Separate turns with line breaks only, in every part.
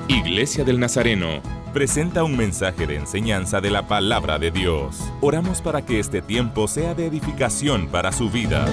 Iglesia del Nazareno presenta un mensaje de enseñanza de la palabra de Dios. Oramos para que este tiempo sea de edificación para su vida.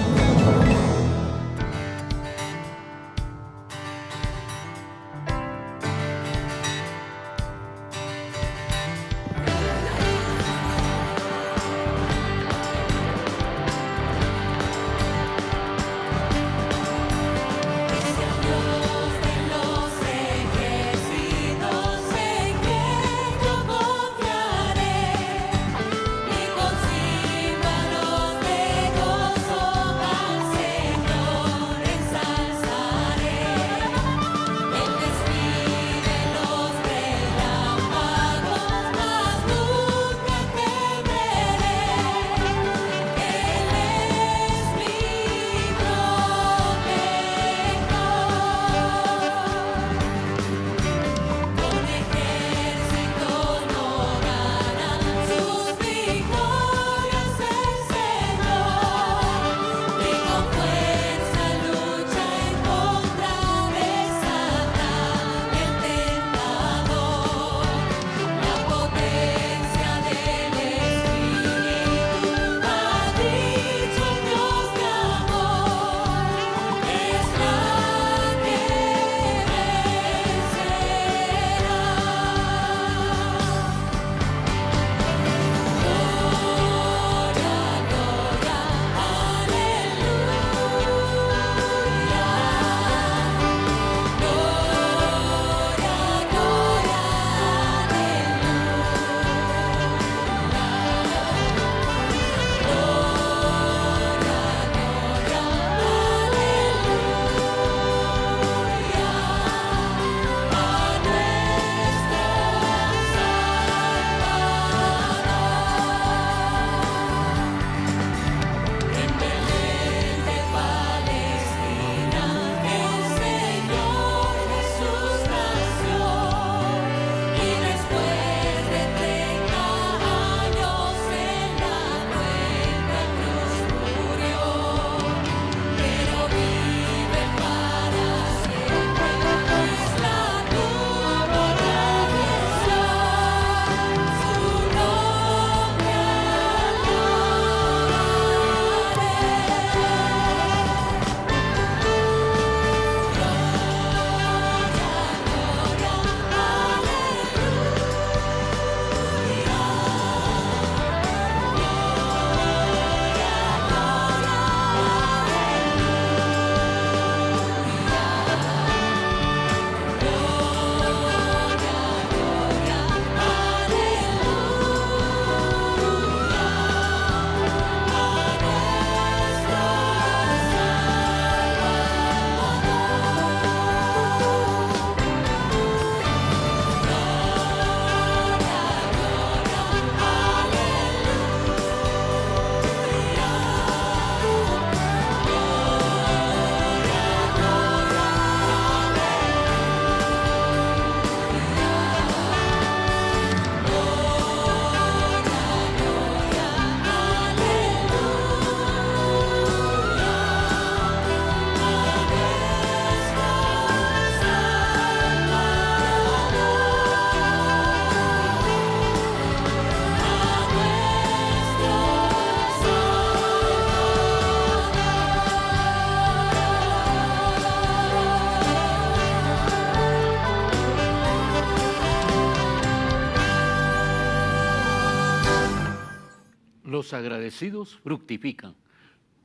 Los agradecidos fructifican.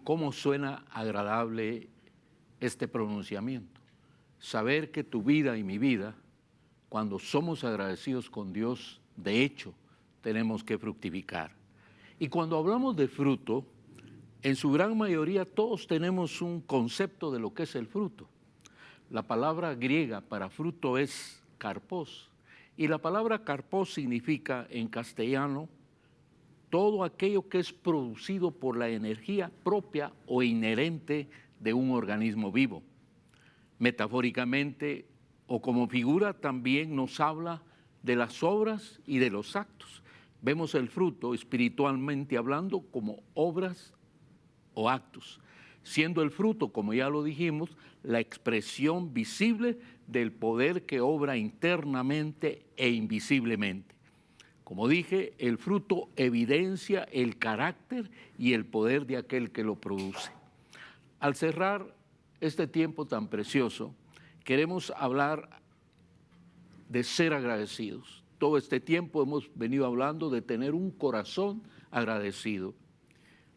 ¿Cómo suena agradable este pronunciamiento? Saber que tu vida y mi vida, cuando somos agradecidos con Dios, de hecho, tenemos que fructificar. Y cuando hablamos de fruto, en su gran mayoría todos tenemos un concepto de lo que es el fruto. La palabra griega para fruto es karpos, y la palabra karpos significa en castellano todo aquello que es producido por la energía propia o inherente de un organismo vivo. Metafóricamente o como figura también nos habla de las obras y de los actos. Vemos el fruto espiritualmente hablando como obras o actos. siendo el fruto, como ya lo dijimos, la expresión visible del poder que obra internamente e invisiblemente. Como dije, el fruto evidencia el carácter y el poder de aquel que lo produce. Al cerrar este tiempo tan precioso, queremos hablar de ser agradecidos. Todo este tiempo hemos venido hablando de tener un corazón agradecido.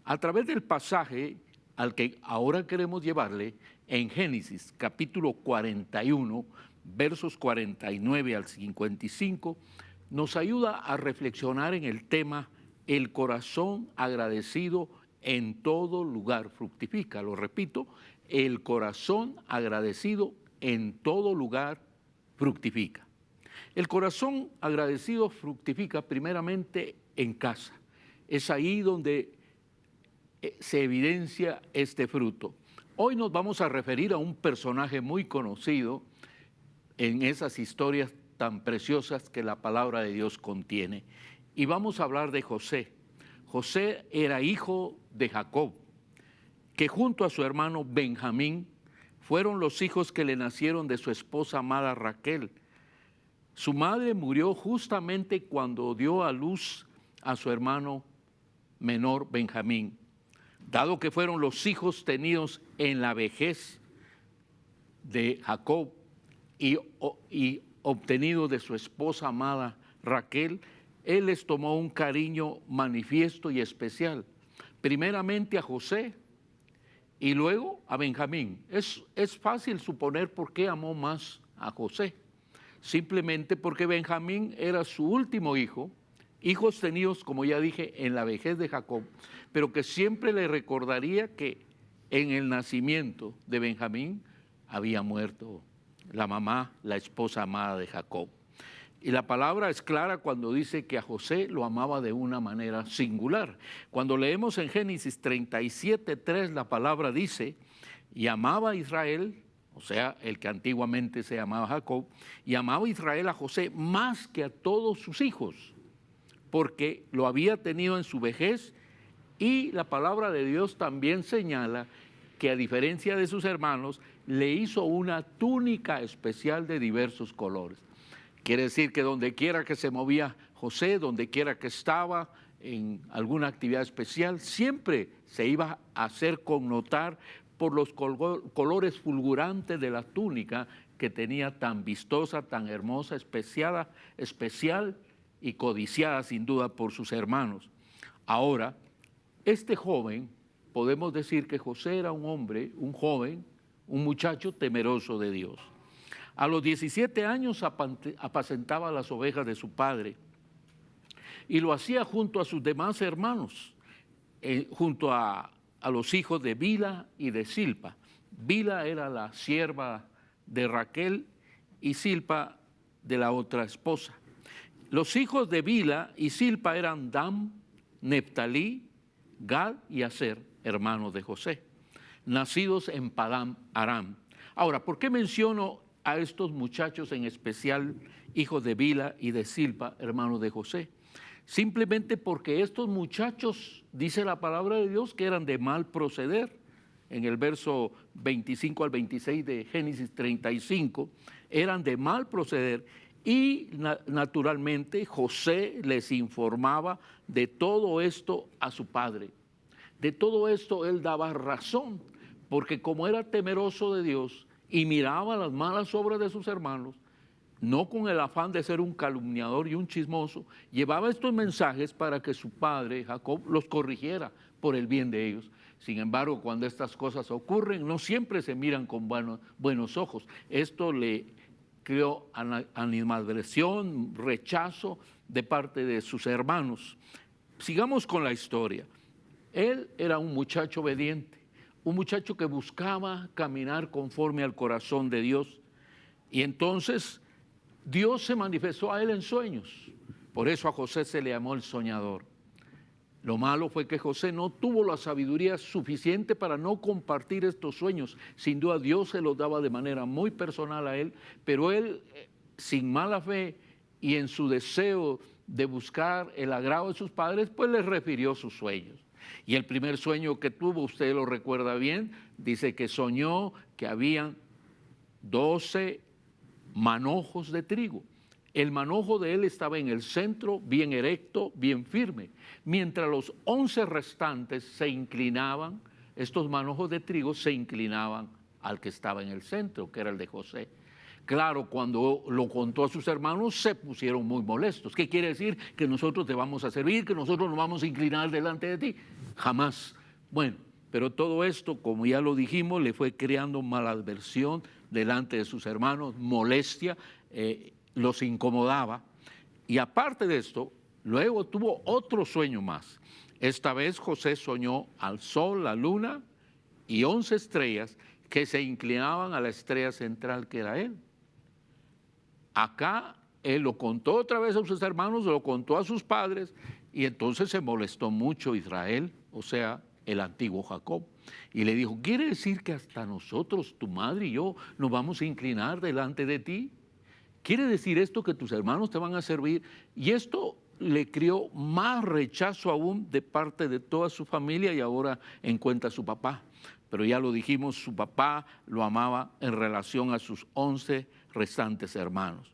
A través del pasaje al que ahora queremos llevarle, en Génesis capítulo 41, versos 49 al 55, nos ayuda a reflexionar en el tema el corazón agradecido en todo lugar fructifica. Lo repito, el corazón agradecido en todo lugar fructifica. El corazón agradecido fructifica primeramente en casa. Es ahí donde se evidencia este fruto. Hoy nos vamos a referir a un personaje muy conocido en esas historias tan preciosas que la palabra de Dios contiene. Y vamos a hablar de José. José era hijo de Jacob, que junto a su hermano Benjamín fueron los hijos que le nacieron de su esposa amada Raquel. Su madre murió justamente cuando dio a luz a su hermano menor Benjamín. Dado que fueron los hijos tenidos en la vejez de Jacob y obtenidos de su esposa amada Raquel, él les tomó un cariño manifiesto y especial, primeramente a José y luego a Benjamín. Es fácil suponer por qué amó más a José, simplemente porque Benjamín era su último hijo, hijos tenidos, como ya dije, en la vejez de Jacob, pero que siempre le recordaría que en el nacimiento de Benjamín había muerto la mamá, la esposa amada de Jacob. Y la palabra es clara cuando dice que a José lo amaba de una manera singular. Cuando leemos en Génesis 37:3, la palabra dice, y amaba a Israel, o sea, el que antiguamente se llamaba Jacob, y amaba a Israel a José más que a todos sus hijos, porque lo había tenido en su vejez, y la palabra de Dios también señala que a diferencia de sus hermanos, le hizo una túnica especial de diversos colores. Quiere decir que donde quiera que se movía José, donde quiera que estaba en alguna actividad especial, siempre se iba a hacer connotar por los colores fulgurantes de la túnica que tenía tan vistosa, tan hermosa, especial y codiciada sin duda por sus hermanos. Ahora, este joven, podemos decir que José era un hombre, un joven, un muchacho temeroso de Dios. A los 17 años apacentaba las ovejas de su padre y lo hacía junto a sus demás hermanos, junto a los hijos de Bilha y de Zilpa. Bilha era la sierva de Raquel y Zilpa de la otra esposa. Los hijos de Bilha y Zilpa eran Dan, Neftalí, Gad y Aser, hermanos de José, nacidos en Padán Aram. Ahora, ¿por qué menciono a estos muchachos en especial, hijos de Bilha y de Zilpa, hermanos de José? Simplemente porque estos muchachos, dice la palabra de Dios, que eran de mal proceder. En el verso 25 al 26 de Génesis 35, eran de mal proceder y naturalmente José les informaba de todo esto a su padre. De todo esto él daba razón, porque como era temeroso de Dios y miraba las malas obras de sus hermanos, no con el afán de ser un calumniador y un chismoso, llevaba estos mensajes para que su padre, Jacob, los corrigiera por el bien de ellos. Sin embargo, cuando estas cosas ocurren, no siempre se miran con buenos ojos. Esto le creó animadversión, rechazo de parte de sus hermanos. Sigamos con la historia. Él era un muchacho obediente, un muchacho que buscaba caminar conforme al corazón de Dios. Y entonces Dios se manifestó a él en sueños. Por eso a José se le llamó el soñador. Lo malo fue que José no tuvo la sabiduría suficiente para no compartir estos sueños. Sin duda Dios se los daba de manera muy personal a él, pero él, sin mala fe y en su deseo de buscar el agrado de sus padres, pues les refirió sus sueños. Y el primer sueño que tuvo, usted lo recuerda bien, dice que soñó que habían 12 manojos de trigo. El manojo de él estaba en el centro, bien erecto, bien firme, mientras los 11 restantes se inclinaban, estos manojos de trigo se inclinaban al que estaba en el centro, que era el de José. Claro, cuando lo contó a sus hermanos se pusieron muy molestos. ¿Qué quiere decir? Que nosotros te vamos a servir, que nosotros nos vamos a inclinar delante de ti. Jamás. Bueno, pero todo esto, como ya lo dijimos, le fue creando maladversión delante de sus hermanos, molestia, los incomodaba. Y aparte de esto, luego tuvo otro sueño más. Esta vez José soñó al sol, la luna y 11 estrellas que se inclinaban a la estrella central que era él. Acá él lo contó otra vez a sus hermanos, lo contó a sus padres, y entonces se molestó mucho Israel, o sea, el antiguo Jacob, y le dijo, ¿quiere decir que hasta nosotros, tu madre y yo, nos vamos a inclinar delante de ti? ¿Quiere decir esto que tus hermanos te van a servir? Y esto le creó más rechazo aún de parte de toda su familia, y ahora encuentra a su papá. Pero ya lo dijimos, su papá lo amaba en relación a sus 11 restantes hermanos.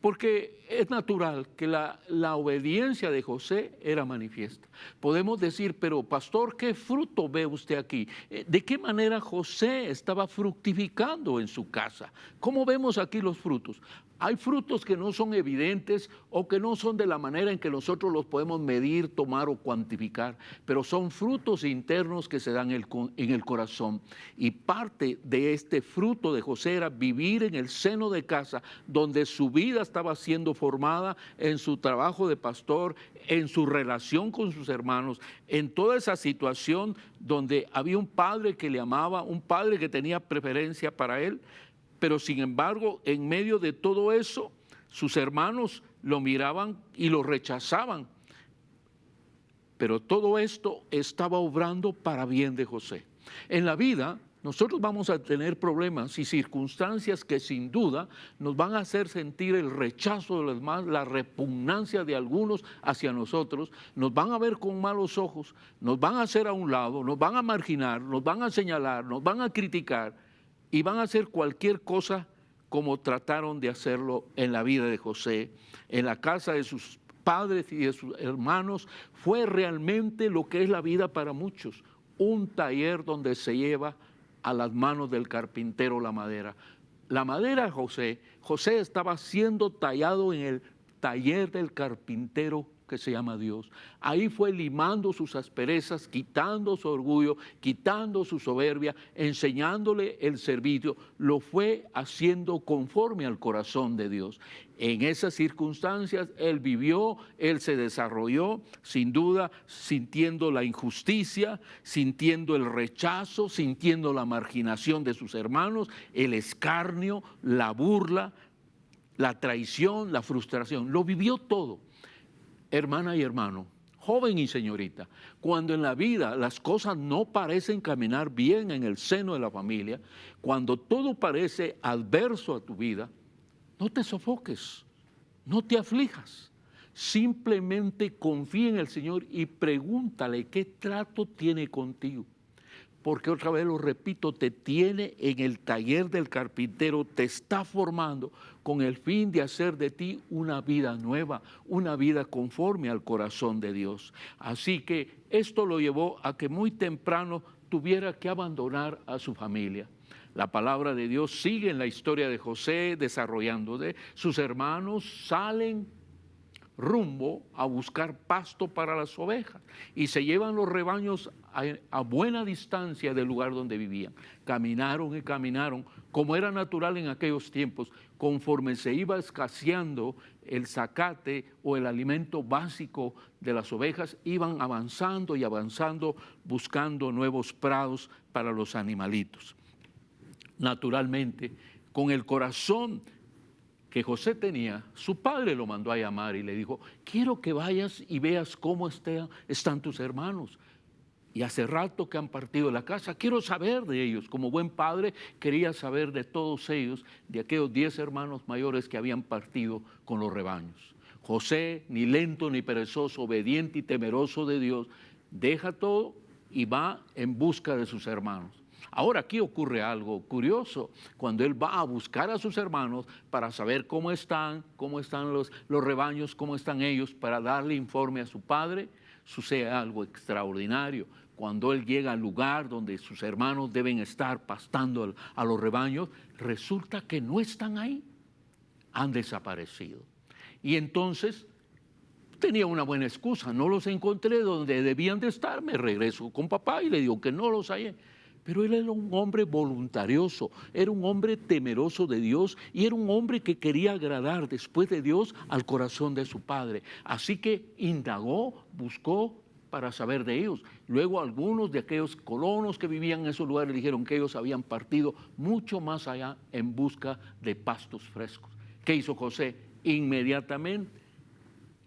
Porque es natural que la obediencia de José era manifiesta. Podemos decir, pero pastor, ¿qué fruto ve usted aquí? ¿De qué manera José estaba fructificando en su casa? ¿Cómo vemos aquí los frutos? Hay frutos que no son evidentes o que no son de la manera en que nosotros los podemos medir, tomar o cuantificar, pero son frutos internos que se dan en el corazón. Y parte de este fruto de José era vivir en el seno de casa, donde su vida estaba siendo formada, en su trabajo de pastor, en su relación con sus hermanos, en toda esa situación donde había un padre que le amaba, un padre que tenía preferencia para él. Pero sin embargo, en medio de todo eso, sus hermanos lo miraban y lo rechazaban. Pero todo esto estaba obrando para bien de José. En la vida, nosotros vamos a tener problemas y circunstancias que sin duda nos van a hacer sentir el rechazo de los demás, la repugnancia de algunos hacia nosotros, nos van a ver con malos ojos, nos van a hacer a un lado, nos van a marginar, nos van a señalar, nos van a criticar. Y van a hacer cualquier cosa como trataron de hacerlo en la vida de José, en la casa de sus padres y de sus hermanos. Fue realmente lo que es la vida para muchos, un taller donde se lleva a las manos del carpintero la madera. La madera, José estaba siendo tallado en el taller del carpintero que se llama Dios. Ahí fue limando sus asperezas, quitando su orgullo, quitando su soberbia, enseñándole el servicio, lo fue haciendo conforme al corazón de Dios. En esas circunstancias él vivió, él se desarrolló, sin duda, sintiendo la injusticia, sintiendo el rechazo, sintiendo la marginación de sus hermanos, el escarnio, la burla, la traición, la frustración. Lo vivió todo. Hermana y hermano, joven y señorita, cuando en la vida las cosas no parecen caminar bien en el seno de la familia, cuando todo parece adverso a tu vida, no te sofoques, no te aflijas. Simplemente confía en el Señor y pregúntale qué trato tiene contigo. Porque otra vez lo repito, te tiene en el taller del carpintero, te está formando con el fin de hacer de ti una vida nueva, una vida conforme al corazón de Dios. Así que esto lo llevó a que muy temprano tuviera que abandonar a su familia. La palabra de Dios sigue en la historia de José desarrollándose. Sus hermanos salen rumbo a buscar pasto para las ovejas y se llevan los rebaños a buena distancia del lugar donde vivían. Caminaron y caminaron, como era natural en aquellos tiempos, conforme se iba escaseando el zacate o el alimento básico de las ovejas, iban avanzando y avanzando buscando nuevos prados para los animalitos. Naturalmente, con el corazón que José tenía, su padre lo mandó a llamar y le dijo, quiero que vayas y veas cómo están tus hermanos. Y hace rato que han partido de la casa, quiero saber de ellos. Como buen padre quería saber de todos ellos, de aquellos 10 hermanos mayores que habían partido con los rebaños. José, ni lento ni perezoso, obediente y temeroso de Dios, deja todo y va en busca de sus hermanos. Ahora aquí ocurre algo curioso, cuando él va a buscar a sus hermanos para saber cómo están los rebaños, cómo están ellos, para darle informe a su padre, sucede algo extraordinario. Cuando él llega al lugar donde sus hermanos deben estar pastando a los rebaños, resulta que no están ahí, han desaparecido. Y entonces tenía una buena excusa, no los encontré donde debían de estar, me regreso con papá y le digo que no los hallé. Pero él era un hombre voluntarioso, era un hombre temeroso de Dios y era un hombre que quería agradar después de Dios al corazón de su padre. Así que indagó, buscó para saber de ellos. Luego algunos de aquellos colonos que vivían en esos lugares dijeron que ellos habían partido mucho más allá en busca de pastos frescos. ¿Qué hizo José? Inmediatamente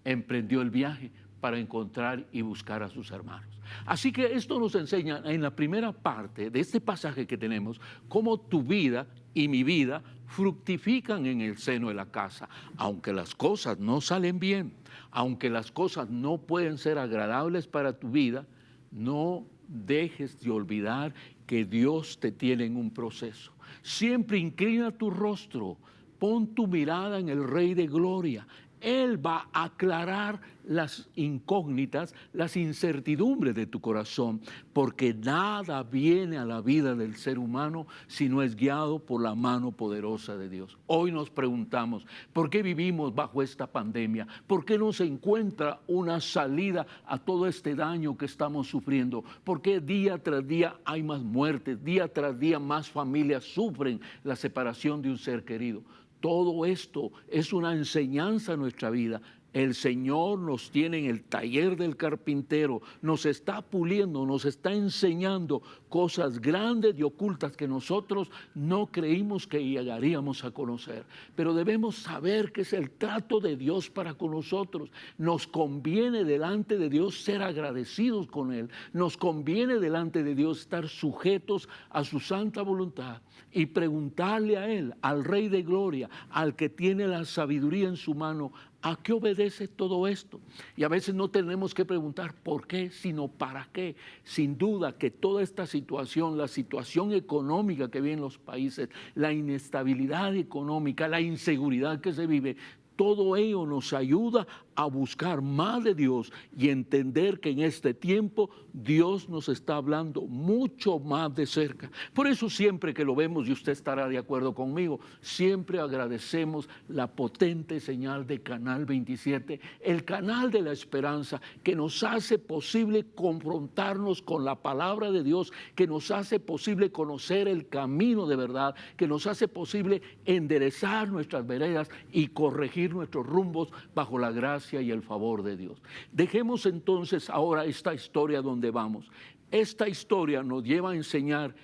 emprendió el viaje para encontrar y buscar a sus hermanos. Así que esto nos enseña en la primera parte de este pasaje que tenemos, cómo tu vida y mi vida fructifican en el seno de la casa. Aunque las cosas no salen bien, aunque las cosas no pueden ser agradables para tu vida, no dejes de olvidar que Dios te tiene en un proceso. Siempre inclina tu rostro, pon tu mirada en el Rey de Gloria. Él va a aclarar las incógnitas, las incertidumbres de tu corazón, porque nada viene a la vida del ser humano si no es guiado por la mano poderosa de Dios. Hoy nos preguntamos, ¿por qué vivimos bajo esta pandemia? ¿Por qué no se encuentra una salida a todo este daño que estamos sufriendo? ¿Por qué día tras día hay más muertes? Día tras día más familias sufren la separación de un ser querido. Todo esto es una enseñanza a nuestra vida. El Señor nos tiene en el taller del carpintero, nos está puliendo, nos está enseñando cosas grandes y ocultas que nosotros no creímos que llegaríamos a conocer. Pero debemos saber que es el trato de Dios para con nosotros. Nos conviene delante de Dios ser agradecidos con Él. Nos conviene delante de Dios estar sujetos a su santa voluntad y preguntarle a Él, al Rey de Gloria, al que tiene la sabiduría en su mano, ¿a qué obedece todo esto? Y a veces no tenemos que preguntar por qué, sino para qué. Sin duda que toda esta situación, la situación económica que viven los países, la inestabilidad económica, la inseguridad que se vive, todo ello nos ayuda a buscar más de Dios y entender que en este tiempo Dios nos está hablando mucho más de cerca. Por eso siempre que lo vemos, y usted estará de acuerdo conmigo, siempre agradecemos la potente señal de Canal 27, el canal de la esperanza que nos hace posible confrontarnos con la palabra de Dios, que nos hace posible conocer el camino de verdad, que nos hace posible enderezar nuestras veredas y corregir nuestros rumbos bajo la gracia y el favor de Dios. Dejemos entonces ahora esta historia donde vamos. Esta historia nos lleva a enseñar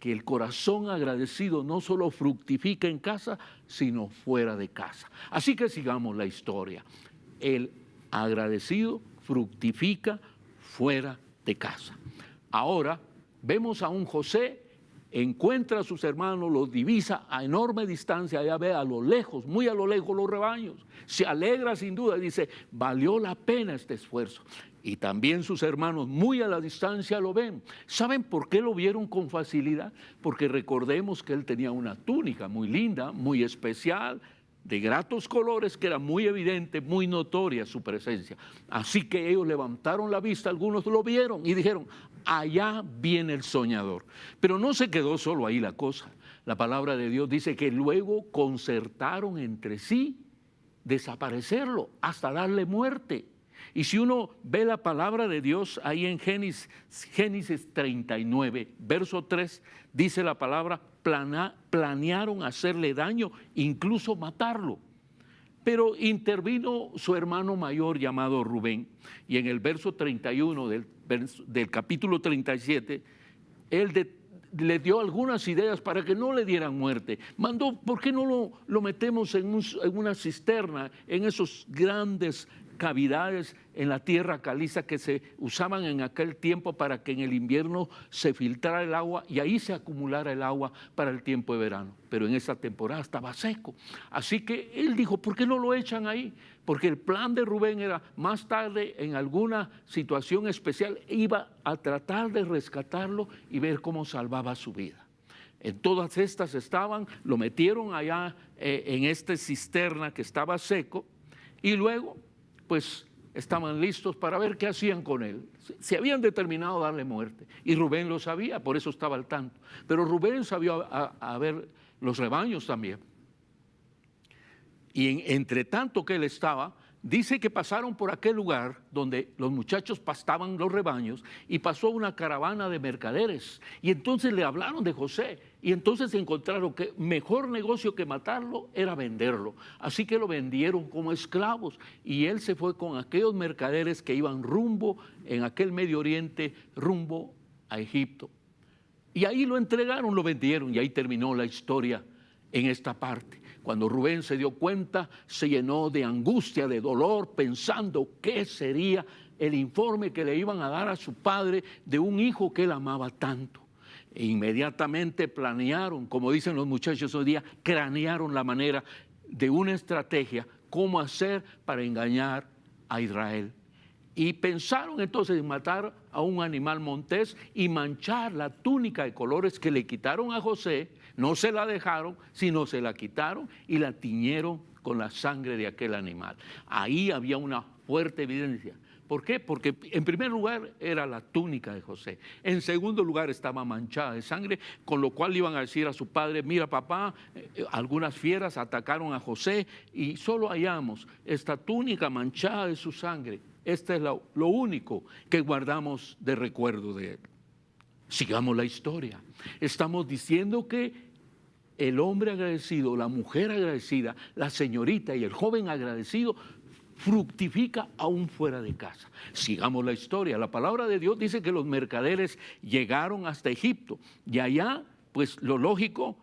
que el corazón agradecido no solo fructifica en casa, sino fuera de casa. Así que sigamos la historia. El agradecido fructifica fuera de casa. Ahora vemos a un José, encuentra a sus hermanos, los divisa a enorme distancia, allá ve a lo lejos, muy a lo lejos los rebaños, se alegra sin duda, dice, valió la pena este esfuerzo. Y también sus hermanos muy a la distancia lo ven. ¿Saben por qué lo vieron con facilidad? Porque recordemos que él tenía una túnica muy linda, muy especial, de gratos colores, que era muy evidente, muy notoria su presencia. Así que ellos levantaron la vista, algunos lo vieron y dijeron, allá viene el soñador. Pero no se quedó solo ahí la cosa. La palabra de Dios dice que luego concertaron entre sí desaparecerlo hasta darle muerte. Y si uno ve la palabra de Dios ahí en Génesis 39, verso 3, dice la palabra, planearon hacerle daño, incluso matarlo. Pero intervino su hermano mayor llamado Rubén, y en el verso 31 del capítulo 37, él le dio algunas ideas para que no le dieran muerte. Mandó, ¿por qué no lo metemos en una cisterna, en esos grandes cavidades en la tierra caliza que se usaban en aquel tiempo para que en el invierno se filtrara el agua y ahí se acumulara el agua para el tiempo de verano. Pero en esa temporada estaba seco. Así que él dijo, ¿por qué no lo echan ahí? Porque el plan de Rubén era, más tarde, en alguna situación especial, iba a tratar de rescatarlo y ver cómo salvaba su vida. En todas estas estaban, lo metieron allá en esta cisterna que estaba seco y luego, pues, estaban listos para ver qué hacían con él. Se habían determinado darle muerte y Rubén lo sabía, por eso estaba al tanto. Pero Rubén sabía a ver los rebaños también. Y entre tanto que él estaba, dice que pasaron por aquel lugar donde los muchachos pastaban los rebaños y pasó una caravana de mercaderes. Y entonces le hablaron de José y entonces encontraron que mejor negocio que matarlo era venderlo. Así que lo vendieron como esclavos y él se fue con aquellos mercaderes que iban rumbo en aquel Medio Oriente, rumbo a Egipto. Y ahí lo entregaron, lo vendieron y ahí terminó la historia en esta parte. Cuando Rubén se dio cuenta, se llenó de angustia, de dolor, pensando qué sería el informe que le iban a dar a su padre de un hijo que él amaba tanto. E inmediatamente planearon, como dicen los muchachos hoy día, cranearon la manera de una estrategia, cómo hacer para engañar a Israel. Y pensaron entonces en matar a un animal montés y manchar la túnica de colores que le quitaron a José. No se la dejaron, sino se la quitaron y la tiñeron con la sangre de aquel animal. Ahí había una fuerte evidencia. ¿Por qué? Porque en primer lugar era la túnica de José. En segundo lugar estaba manchada de sangre, con lo cual iban a decir a su padre, mira papá, algunas fieras atacaron a José y solo hallamos esta túnica manchada de su sangre. Este es lo único que guardamos de recuerdo de él. Sigamos la historia. Estamos diciendo que el hombre agradecido, la mujer agradecida, la señorita y el joven agradecido fructifica aún fuera de casa. Sigamos la historia. La palabra de Dios dice que los mercaderes llegaron hasta Egipto y allá, pues lo lógico,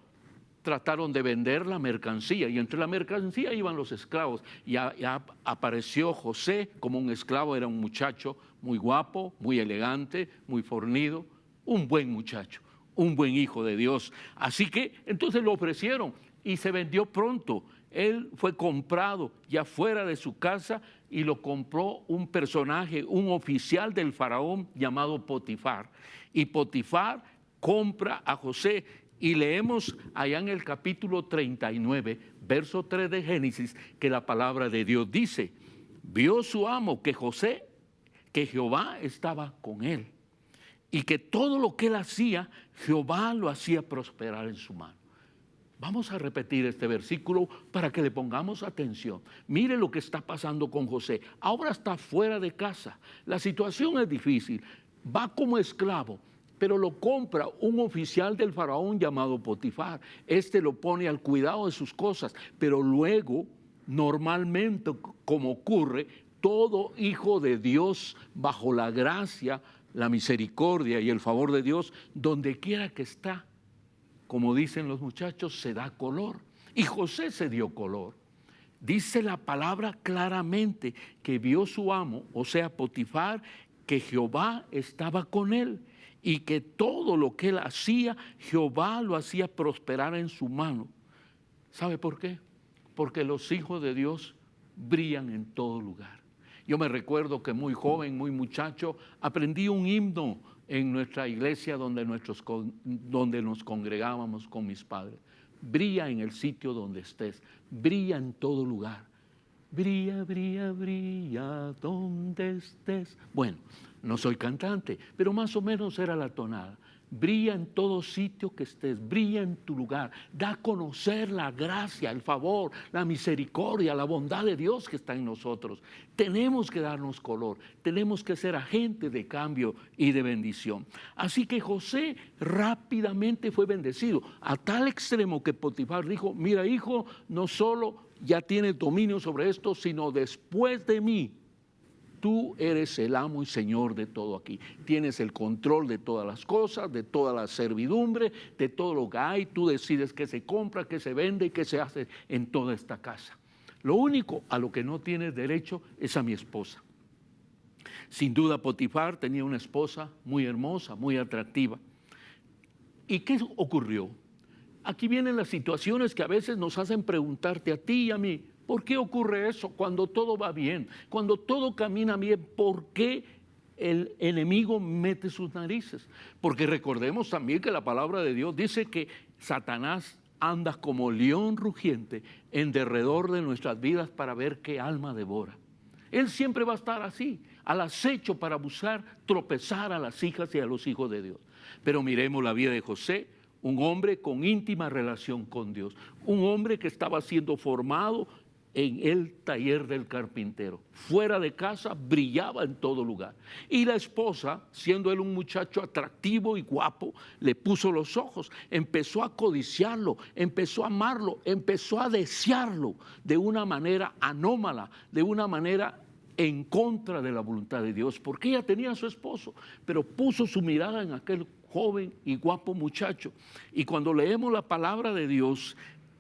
trataron de vender la mercancía y entre la mercancía iban los esclavos. Ya apareció José como un esclavo, era un muchacho muy guapo, muy elegante, muy fornido, un buen muchacho, un buen hijo de Dios. Así que entonces lo ofrecieron y se vendió pronto. Él fue comprado ya fuera de su casa y lo compró un personaje, un oficial del faraón llamado Potifar. Y Potifar compra a José y leemos allá en el capítulo 39, verso 3 de Génesis, que la palabra de Dios dice, vio su amo que José, que Jehová estaba con él y que todo lo que él hacía, Jehová lo hacía prosperar en su mano. Vamos a repetir este versículo para que le pongamos atención. Mire lo que está pasando con José. Ahora está fuera de casa. La situación es difícil. Va como esclavo, pero lo compra un oficial del faraón llamado Potifar. Este lo pone al cuidado de sus cosas, pero luego, normalmente, como ocurre, todo hijo de Dios, bajo la gracia, la misericordia y el favor de Dios, donde quiera que está, como dicen los muchachos, se da color. Y José se dio color. Dice la palabra claramente que vio su amo, o sea, Potifar, que Jehová estaba con él y que todo lo que él hacía, Jehová lo hacía prosperar en su mano. ¿Sabe por qué? Porque los hijos de Dios brillan en todo lugar. Yo me recuerdo que muy joven, muy muchacho, aprendí un himno en nuestra iglesia donde nos congregábamos con mis padres. Brilla en el sitio donde estés, brilla en todo lugar. Brilla, brilla, brilla donde estés. Bueno, no soy cantante, pero más o menos era la tonada. Brilla en todo sitio que estés, brilla en tu lugar. Da a conocer la gracia, el favor, la misericordia, la bondad de Dios que está en nosotros. Tenemos que darnos color, tenemos que ser agentes de cambio y de bendición. Así que José rápidamente fue bendecido, a tal extremo que Potifar dijo, mira hijo, no solo ya tienes dominio sobre esto, sino después de mí, tú eres el amo y señor de todo aquí. Tienes el control de todas las cosas, de toda la servidumbre, de todo lo que hay. Tú decides qué se compra, qué se vende y qué se hace en toda esta casa. Lo único a lo que no tienes derecho es a mi esposa. Sin duda Potifar tenía una esposa muy hermosa, muy atractiva. ¿Y qué ocurrió? Aquí vienen las situaciones que a veces nos hacen preguntarte a ti y a mí, ¿por qué ocurre eso cuando todo va bien? Cuando todo camina bien, ¿por qué el enemigo mete sus narices? Porque recordemos también que la palabra de Dios dice que Satanás anda como león rugiente en derredor de nuestras vidas para ver qué alma devora. Él siempre va a estar así, al acecho para buscar tropezar a las hijas y a los hijos de Dios. Pero miremos la vida de José, un hombre con íntima relación con Dios, un hombre que estaba siendo formado en el taller del carpintero. Fuera de casa brillaba en todo lugar. Y la esposa, siendo él un muchacho atractivo y guapo, le puso los ojos, empezó a codiciarlo, empezó a amarlo, empezó a desearlo de una manera anómala, de una manera en contra de la voluntad de Dios, porque ella tenía a su esposo, pero puso su mirada en aquel joven y guapo muchacho. Y cuando leemos la palabra de Dios,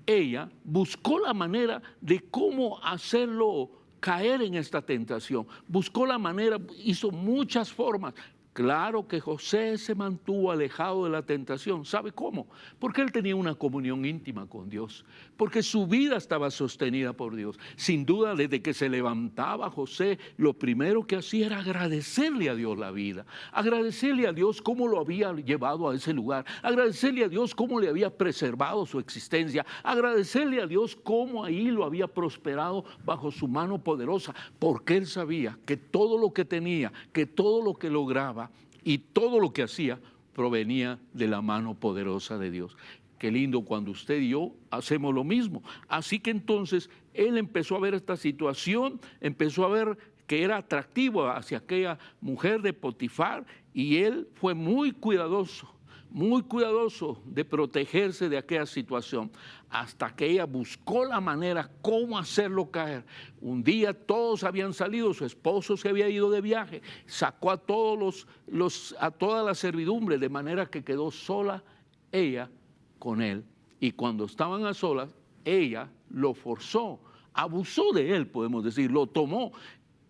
ella buscó la manera de cómo hacerlo caer en esta tentación. Buscó la manera, hizo muchas formas. Claro que José se mantuvo alejado de la tentación. ¿Sabe cómo? Porque él tenía una comunión íntima con Dios, porque su vida estaba sostenida por Dios. Sin duda, desde que se levantaba José, lo primero que hacía era agradecerle a Dios la vida, agradecerle a Dios cómo lo había llevado a ese lugar, agradecerle a Dios cómo le había preservado su existencia, agradecerle a Dios cómo ahí lo había prosperado bajo su mano poderosa, porque él sabía que todo lo que tenía, que todo lo que lograba, y todo lo que hacía provenía de la mano poderosa de Dios. Qué lindo cuando usted y yo hacemos lo mismo. Así que entonces él empezó a ver esta situación, empezó a ver que era atractivo hacia aquella mujer de Potifar, y él fue muy cuidadoso de protegerse de aquella situación, hasta que ella buscó la manera cómo hacerlo caer. Un día todos habían salido, su esposo se había ido de viaje, sacó a todos a toda la servidumbre, de manera que quedó sola ella con él. Y cuando estaban a solas, ella lo forzó, abusó de él, podemos decir, lo tomó.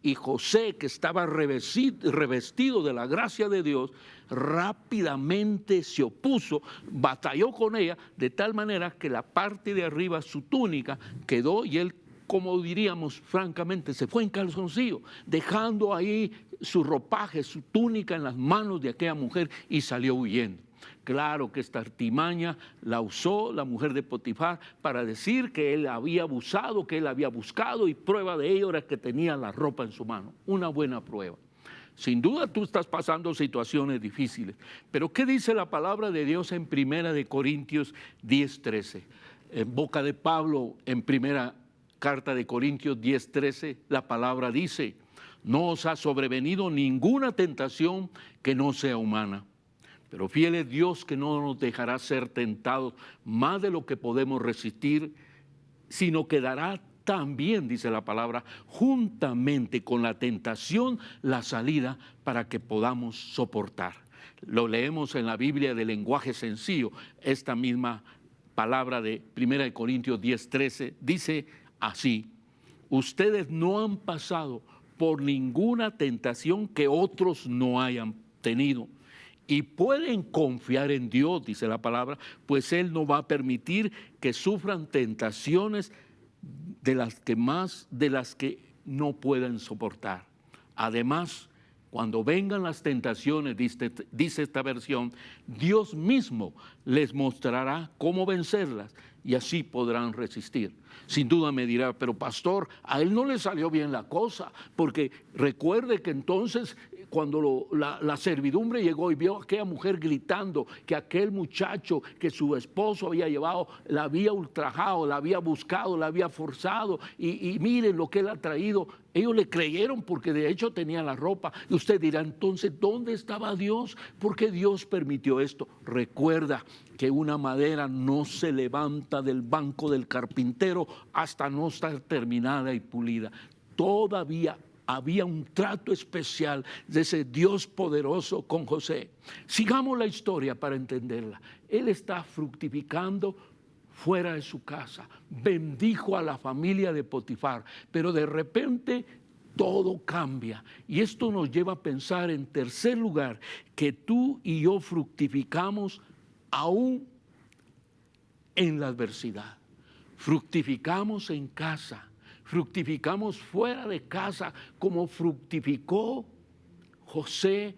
Y José, que estaba revestido de la gracia de Dios, rápidamente se opuso, batalló con ella, de tal manera que la parte de arriba, su túnica, quedó, y él, como diríamos francamente, se fue en calzoncillo, dejando ahí su ropaje, su túnica en las manos de aquella mujer, y salió huyendo. Claro que esta artimaña la usó la mujer de Potifar para decir que él había abusado, que él había buscado, y prueba de ello era que tenía la ropa en su mano. Una buena prueba. Sin duda tú estás pasando situaciones difíciles, pero ¿qué dice la palabra de Dios en 1 Corintios 10:13? En boca de Pablo, en primera carta de Corintios 10:13, la palabra dice: no os ha sobrevenido ninguna tentación que no sea humana, pero fiel es Dios, que no nos dejará ser tentados más de lo que podemos resistir, sino que dará también, dice la palabra, juntamente con la tentación, la salida para que podamos soportar. Lo leemos en la Biblia de lenguaje sencillo. Esta misma palabra de 1 Corintios 10:13 dice así: ustedes no han pasado por ninguna tentación que otros no hayan tenido, y pueden confiar en Dios, dice la palabra, pues Él no va a permitir que sufran tentaciones de las que no puedan soportar. Además, cuando vengan las tentaciones, dice esta versión, Dios mismo les mostrará cómo vencerlas, y así podrán resistir. Sin duda me dirá, pero pastor, a él no le salió bien la cosa, porque recuerde que entonces cuando la servidumbre llegó y vio a aquella mujer gritando que aquel muchacho que su esposo había llevado, la había ultrajado, la había buscado, la había forzado, y miren lo que él ha traído. Ellos le creyeron porque de hecho tenía la ropa. Y usted dirá, entonces, ¿dónde estaba Dios? ¿Por qué Dios permitió esto? Recuerda que una madera no se levanta del banco del carpintero hasta no estar terminada y pulida. Todavía había un trato especial de ese Dios poderoso con José. Sigamos la historia para entenderla. Él está fructificando fuera de su casa, bendijo a la familia de Potifar, pero de repente todo cambia. Y esto nos lleva a pensar, en tercer lugar, que tú y yo fructificamos aún en la adversidad. Fructificamos en casa, fructificamos fuera de casa, como fructificó José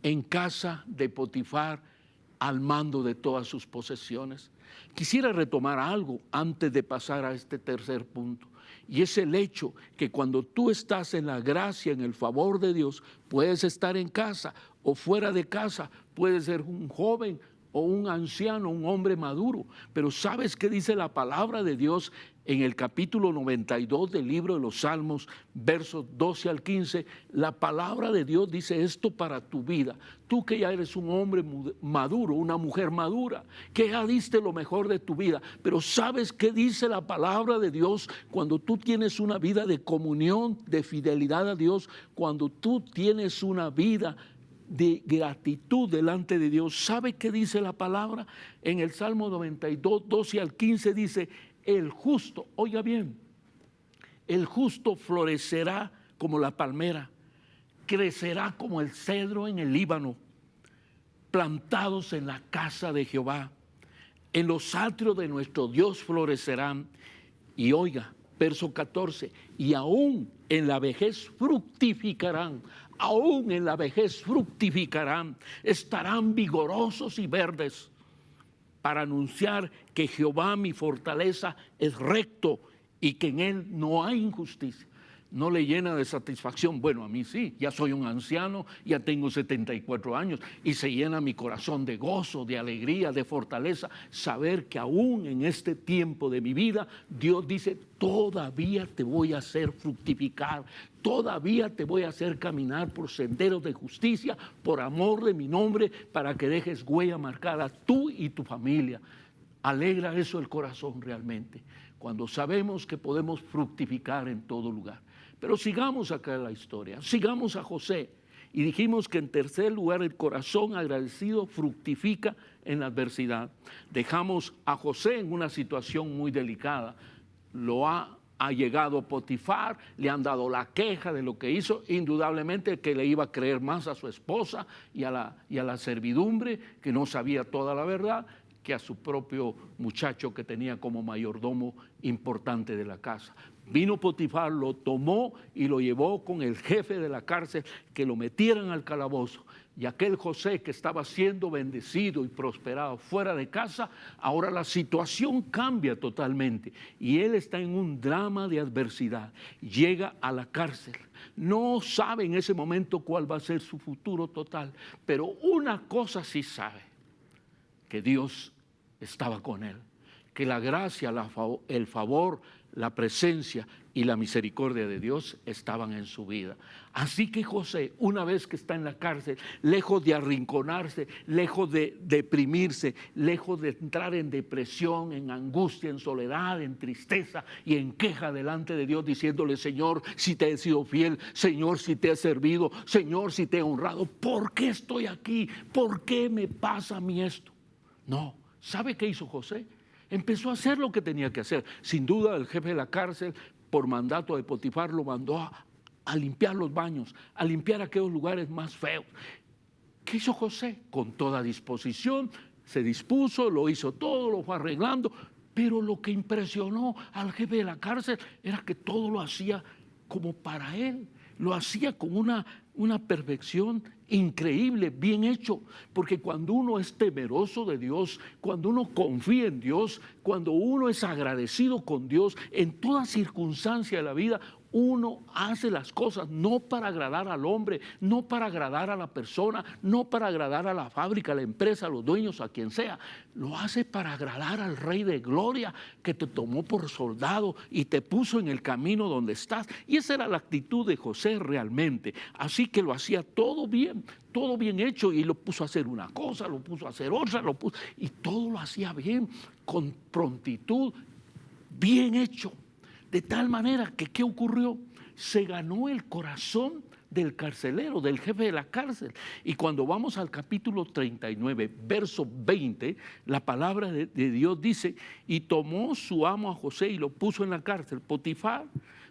en casa de Potifar, al mando de todas sus posesiones. Quisiera retomar algo antes de pasar a este tercer punto, y es el hecho que cuando tú estás en la gracia, en el favor de Dios, puedes estar en casa o fuera de casa, puedes ser un joven o un anciano, un hombre maduro, pero ¿sabes qué dice la palabra de Dios en el capítulo 92 del libro de los Salmos, versos 12 al 15? La palabra de Dios dice esto para tu vida. Tú que ya eres un hombre maduro, una mujer madura, que ya diste lo mejor de tu vida, pero ¿sabes qué dice la palabra de Dios cuando tú tienes una vida de comunión, de fidelidad a Dios, cuando tú tienes una vida de gratitud delante de Dios? ¿Sabe qué dice la palabra? En el Salmo 92, 12 al 15 dice: el justo, oiga bien, el justo florecerá como la palmera, crecerá como el cedro en el Líbano, plantados en la casa de Jehová, en los atrios de nuestro Dios florecerán. Y oiga, verso 14, y aún en la vejez fructificarán, aún en la vejez fructificarán, estarán vigorosos y verdes, para anunciar que Jehová mi fortaleza es recto y que en él no hay injusticia. ¿No le llena de satisfacción? Bueno, a mí sí, ya soy un anciano, ya tengo 74 años y se llena mi corazón de gozo, de alegría, de fortaleza, saber que aún en este tiempo de mi vida, Dios dice: todavía te voy a hacer fructificar, todavía te voy a hacer caminar por senderos de justicia, por amor de mi nombre, para que dejes huella marcada tú y tu familia. Alegra eso el corazón realmente, cuando sabemos que podemos fructificar en todo lugar. Pero sigamos acá en la historia, sigamos a José. Y dijimos que en tercer lugar, el corazón agradecido fructifica en la adversidad. Dejamos a José en una situación muy delicada. Ha llegado Potifar, le han dado la queja de lo que hizo, indudablemente que le iba a creer más a su esposa y a la servidumbre, que no sabía toda la verdad, que a su propio muchacho que tenía como mayordomo importante de la casa. Vino Potifar, lo tomó y lo llevó con el jefe de la cárcel, que lo metieran al calabozo. Y aquel José, que estaba siendo bendecido y prosperado fuera de casa, ahora la situación cambia totalmente y él está en un drama de adversidad. Llega a la cárcel, no sabe en ese momento cuál va a ser su futuro total, pero una cosa sí sabe: que Dios estaba con él, que la gracia, el favor, la presencia y la misericordia de Dios estaban en su vida. Así que José, una vez que está en la cárcel, lejos de arrinconarse, lejos de deprimirse, lejos de entrar en depresión, en angustia, en soledad, en tristeza y en queja delante de Dios, diciéndole: Señor, si te he sido fiel, Señor, si te he servido, Señor, si te he honrado, ¿por qué estoy aquí? ¿Por qué me pasa a mí esto? No, ¿sabe qué hizo José? Empezó a hacer lo que tenía que hacer. Sin duda, el jefe de la cárcel, por mandato de Potifar, lo mandó a limpiar los baños, a limpiar aquellos lugares más feos. ¿Qué hizo José? Con toda disposición, se dispuso, lo hizo todo, lo fue arreglando, pero lo que impresionó al jefe de la cárcel era que todo lo hacía como para él, lo hacía con una perfección increíble, bien hecho, porque cuando uno es temeroso de Dios, cuando uno confía en Dios, cuando uno es agradecido con Dios, en toda circunstancia de la vida, uno hace las cosas no para agradar al hombre, no para agradar a la persona, no para agradar a la fábrica, a la empresa, a los dueños, a quien sea. Lo hace para agradar al Rey de Gloria, que te tomó por soldado y te puso en el camino donde estás. Y esa era la actitud de José realmente. Así que lo hacía todo bien hecho, y lo puso a hacer una cosa, lo puso a hacer otra, y todo lo hacía bien, con prontitud, bien hecho. De tal manera que, ¿qué ocurrió? Se ganó el corazón del carcelero, del jefe de la cárcel. Y cuando vamos al capítulo 39, verso 20, la palabra de Dios dice, y tomó su amo a José y lo puso en la cárcel, Potifar,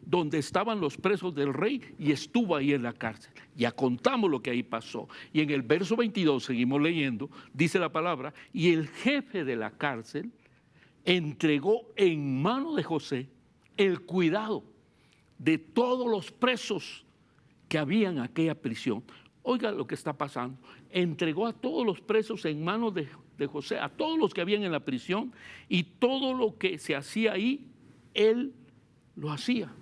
donde estaban los presos del rey, y estuvo ahí en la cárcel. Ya contamos lo que ahí pasó. Y en el verso 22, seguimos leyendo, dice la palabra, y el jefe de la cárcel entregó en mano de José el cuidado de todos los presos que había en aquella prisión. Oiga lo que está pasando. Entregó a todos los presos en manos de José, a todos los que habían en la prisión, y todo lo que se hacía ahí, él lo hacía.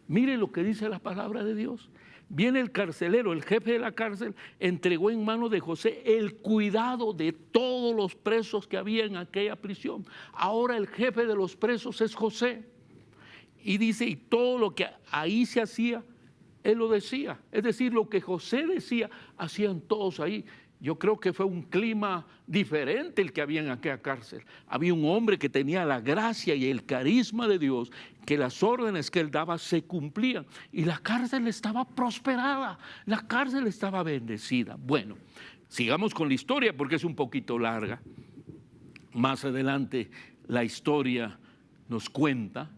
Mire lo que dice la palabra de Dios. Viene el carcelero, el jefe de la cárcel, entregó en manos de José el cuidado de todos los presos que había en aquella prisión. Ahora el jefe de los presos es José. Y dice, y todo lo que ahí se hacía, él lo decía. Es decir, lo que José decía, hacían todos ahí. Yo creo que fue un clima diferente el que había en aquella cárcel. Había un hombre que tenía la gracia y el carisma de Dios, que las órdenes que él daba se cumplían. Y la cárcel estaba prosperada, la cárcel estaba bendecida. Bueno, sigamos con la historia porque es un poquito larga. Más adelante la historia nos cuenta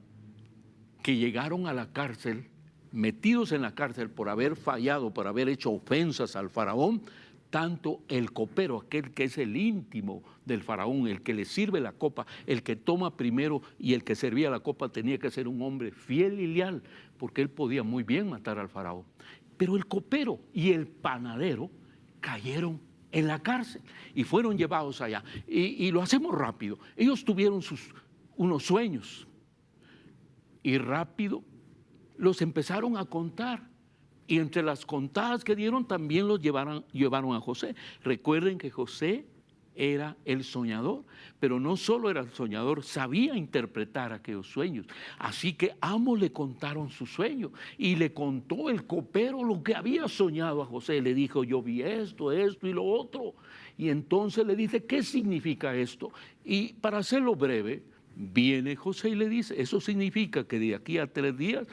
que llegaron a la cárcel, metidos en la cárcel por haber fallado, por haber hecho ofensas al faraón, tanto el copero, aquel que es el íntimo del faraón, el que le sirve la copa, el que toma primero, y el que servía la copa tenía que ser un hombre fiel y leal, porque él podía muy bien matar al faraón. Pero el copero y el panadero cayeron en la cárcel y fueron llevados allá. Y lo hacemos rápido. Ellos tuvieron unos sueños y rápido los empezaron a contar. Y entre las contadas que dieron también los llevaron a José. Recuerden que José era el soñador, pero no solo era el soñador, sabía interpretar aquellos sueños. Así que ambos le contaron su sueño y le contó el copero lo que había soñado a José. Le dijo, yo vi esto y lo otro. Y entonces le dice, ¿qué significa esto? Y para hacerlo breve, viene José y le dice, eso significa que de aquí a 3 días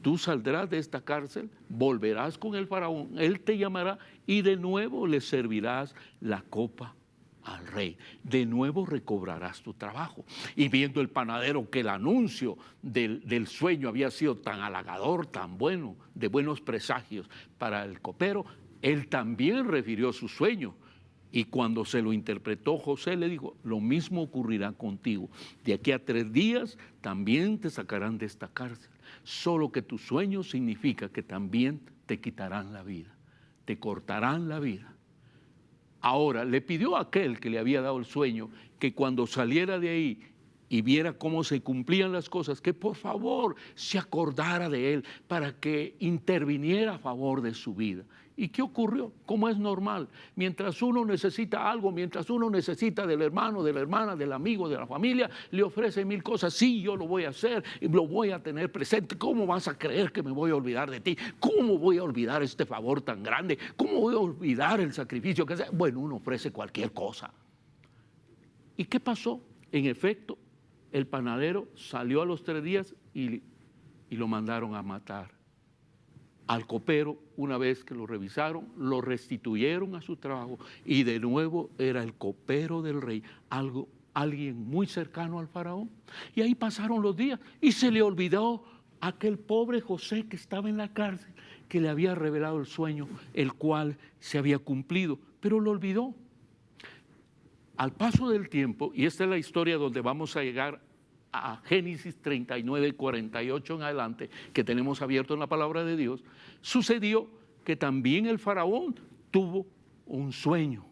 tú saldrás de esta cárcel, volverás con el faraón, él te llamará y de nuevo le servirás la copa al rey. De nuevo recobrarás tu trabajo. Y viendo el panadero que el anuncio del sueño había sido tan halagador, tan bueno, de buenos presagios para el copero, él también refirió su sueño. Y cuando se lo interpretó José, le dijo, lo mismo ocurrirá contigo. De aquí a 3 días también te sacarán de esta cárcel. Solo que tu sueño significa que también te quitarán la vida, te cortarán la vida. Ahora, le pidió a aquel que le había dado el sueño que cuando saliera de ahí y viera cómo se cumplían las cosas, que por favor se acordara de él para que interviniera a favor de su vida. ¿Y qué ocurrió? Como es normal, mientras uno necesita algo, mientras uno necesita del hermano, de la hermana, del amigo, de la familia, le ofrece 1000 cosas. Sí, yo lo voy a hacer y lo voy a tener presente. ¿Cómo vas a creer que me voy a olvidar de ti? ¿Cómo voy a olvidar este favor tan grande? ¿Cómo voy a olvidar el sacrificio que hace? Bueno, uno ofrece cualquier cosa. ¿Y qué pasó? En efecto, el panadero salió a los 3 días y lo mandaron a matar. Al copero, una vez que lo revisaron, lo restituyeron a su trabajo y de nuevo era el copero del rey, alguien muy cercano al faraón. Y ahí pasaron los días y se le olvidó a aquel pobre José que estaba en la cárcel, que le había revelado el sueño, el cual se había cumplido, pero lo olvidó. Al paso del tiempo, y esta es la historia donde vamos a llegar a Génesis 39, 48 en adelante, que tenemos abierto en la palabra de Dios, sucedió que también el faraón tuvo un sueño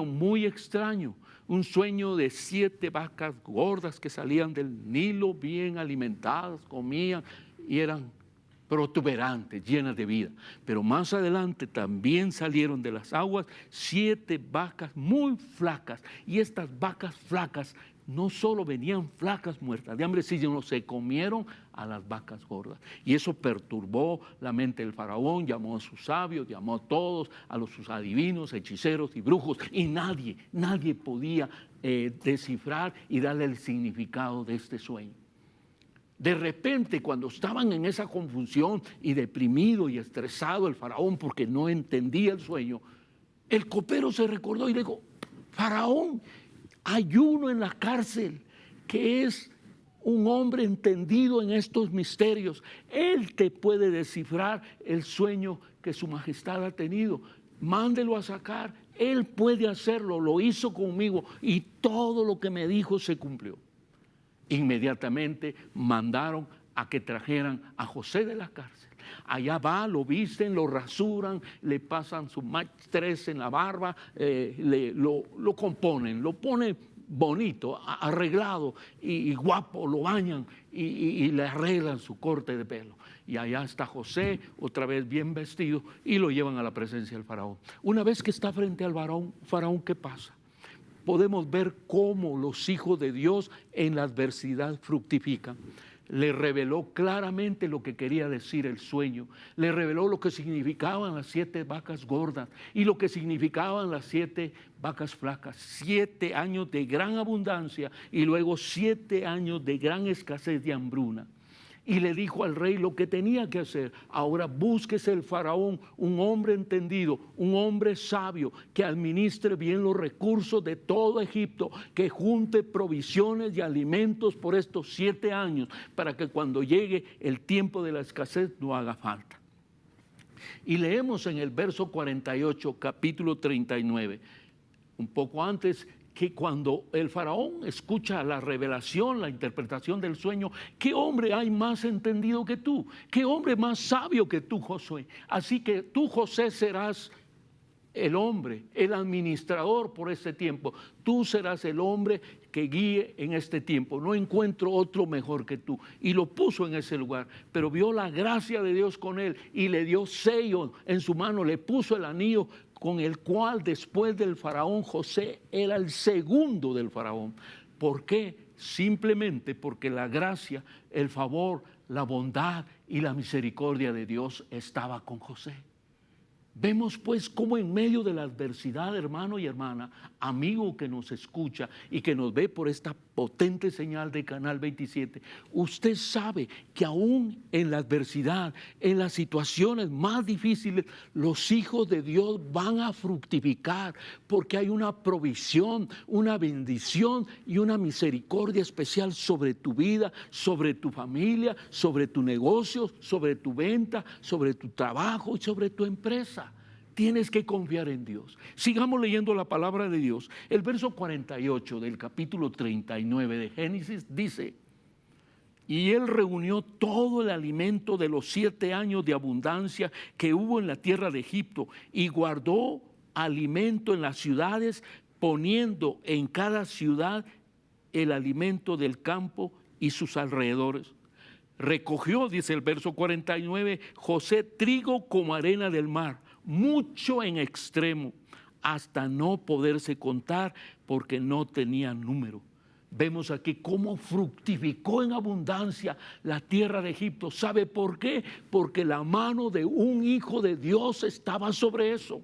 muy extraño, un sueño de 7 vacas gordas que salían del Nilo bien alimentadas, comían y eran protuberantes, llenas de vida. Pero más adelante también salieron de las aguas 7 vacas muy flacas, y estas vacas flacas no solo venían flacas muertas de hambre, sino se comieron a las vacas gordas. Y eso perturbó la mente del faraón, llamó a sus sabios, llamó a todos, a sus adivinos, hechiceros y brujos, y nadie podía descifrar y darle el significado de este sueño. De repente, cuando estaban en esa confusión y deprimido y estresado el faraón porque no entendía el sueño, el copero se recordó y le dijo: Faraón, hay uno en la cárcel que es un hombre entendido en estos misterios. Él te puede descifrar el sueño que su majestad ha tenido. Mándelo a sacar, él puede hacerlo, lo hizo conmigo y todo lo que me dijo se cumplió. Inmediatamente mandaron a que trajeran a José de la cárcel. Allá va, lo visten, lo rasuran, le pasan su match 3 en la barba, lo componen, lo ponen bonito, arreglado y guapo, lo bañan y le arreglan su corte de pelo. Y allá está José, otra vez bien vestido, y lo llevan a la presencia del faraón. Una vez que está frente al faraón, ¿qué pasa? Podemos ver cómo los hijos de Dios en la adversidad fructifican. Le reveló claramente lo que quería decir el sueño, le reveló lo que significaban las 7 vacas gordas y lo que significaban las 7 vacas flacas. 7 años de gran abundancia y luego 7 años de gran escasez de hambruna. Y le dijo al rey lo que tenía que hacer: ahora búsquese el faraón un hombre entendido, un hombre sabio, que administre bien los recursos de todo Egipto, que junte provisiones y alimentos por estos 7 años, para que cuando llegue el tiempo de la escasez no haga falta. Y leemos en el verso 48, capítulo 39, un poco antes, que cuando el faraón escucha la revelación, la interpretación del sueño, ¿qué hombre hay más entendido que tú? ¿Qué hombre más sabio que tú, Josué? Así que tú, José, serás el hombre, el administrador por este tiempo. Tú serás el hombre que guíe en este tiempo. No encuentro otro mejor que tú. Y lo puso en ese lugar, pero vio la gracia de Dios con él y le dio sello en su mano, le puso el anillo con el cual después del faraón José era el segundo del faraón. ¿Por qué? Simplemente porque la gracia, el favor, la bondad y la misericordia de Dios estaba con José. Vemos pues cómo en medio de la adversidad, hermano y hermana, amigo que nos escucha y que nos ve por esta potente señal de Canal 27, usted sabe que aún en la adversidad, en las situaciones más difíciles, los hijos de Dios van a fructificar, porque hay una provisión, una bendición y una misericordia especial sobre tu vida, sobre tu familia, sobre tu negocio, sobre tu venta, sobre tu trabajo y sobre tu empresa. Tienes que confiar en Dios. Sigamos leyendo la palabra de Dios. El verso 48 del capítulo 39 de Génesis dice: y él reunió todo el alimento de los 7 años de abundancia que hubo en la tierra de Egipto y guardó alimento en las ciudades, poniendo en cada ciudad el alimento del campo y sus alrededores. Recogió, dice el verso 49, José trigo como arena del mar, mucho en extremo, hasta no poderse contar porque no tenía número. Vemos aquí cómo fructificó en abundancia la tierra de Egipto. ¿Sabe por qué? Porque la mano de un hijo de Dios estaba sobre eso.